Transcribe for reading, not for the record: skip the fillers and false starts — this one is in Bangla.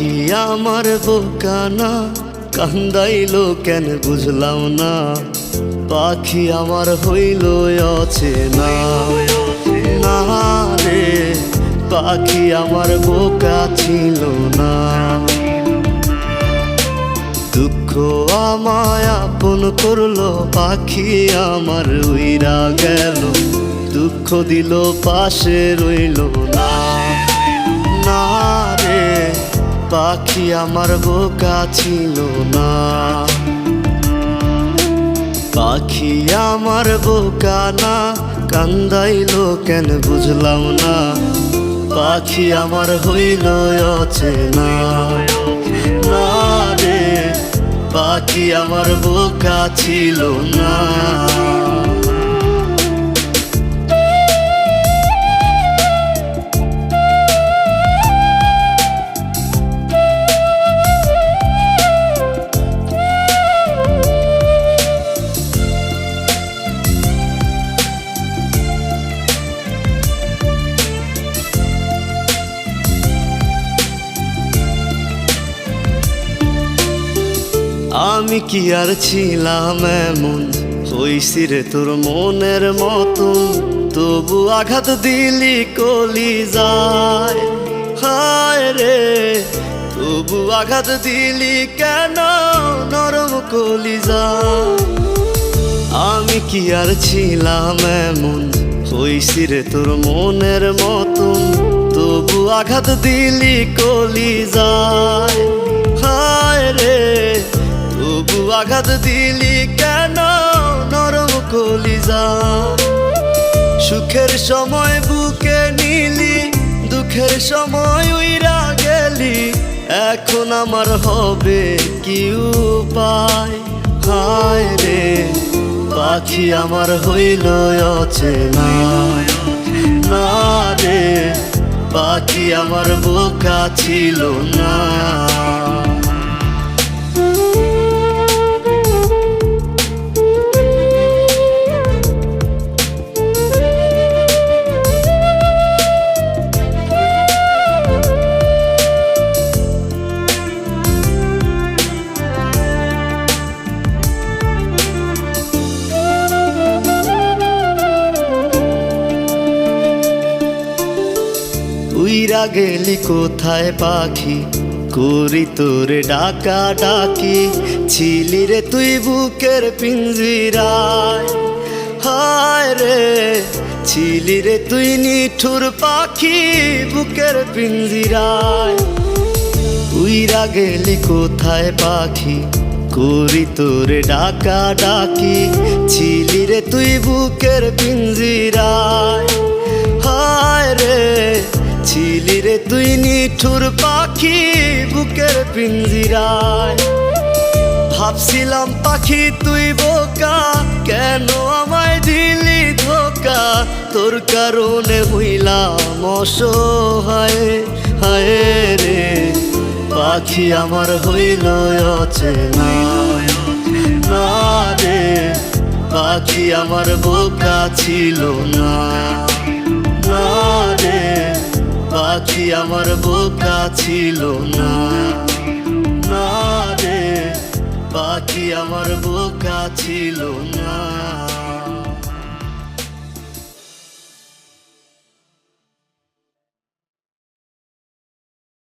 পাখি আমার বোকা না, কান্দাইলো কেন বুঝলাম না। পাখি আমার হইল অচেনা না রে, পাখি আমার বোকা ছিল না। দুঃখ আমায় আপন করলো, পাখি আমার উইরা গেল। দুঃখ দিল পাশে রইল না, না রে পাখি আমার বোকা ছিল না। পাখি আমার বোকা না, কান্দাইলো কেন বুঝলাম না। পাখি আমার হইল অচেনা না রে, পাখি আমার বোকা ছিল না। আমি কি আর ছিলাম এমন, হইছি রে তোর মনের মতন। তবু আঘাত দিলি কলিজায়, হায় রে তবু আঘাত দিলি কেন নরম কলিজায়। আমি কি আর ছিলাম এমন, হইছি রে তোর মনের মতন। তবু আঘাত দিলি কলিজায়, হায় রে তবু আঘাত দিলি কেন নরম কলিজায়। সুখের সময় বুকে নিলি, দুঃখের সময় উইরা গেলি। এখন আমার হবে কি উপায়, হায় রে পাখি আমার হইল অচেনা না রে, পাখি আমার বোকা ছিল না। উইরা গেলি কোথায় পাখি, করি তোরে ডাকা ডাকি। ছিলি রে তুই বুকের পিঞ্জিরায়, হায় রে ছিলি রে তুই নিঠুর পাখি বুকের পিঞ্জিরায়। উইরা গেলি কোথায় পাখি, করি তোরে ডাকা ডাকি। ছিলি রে তুই বুকের পিঞ্জিরায়, হায় রে ছিলি রে তুই নিঠুর পাখি বুকের পিঞ্জিরায়। ভাবছিলাম পাখি তুই বোকা, কেন আমায় দিলি ধোকা। তোর কারণে হইলাম অসহায়, হায় রে পাখি আমার হইল অচেনা না রে, পাখি আমার বোকা ছিল না, না রে পাখি আমার বোকা ছিল না, না রে পাখি আমার বোকা ছিল না।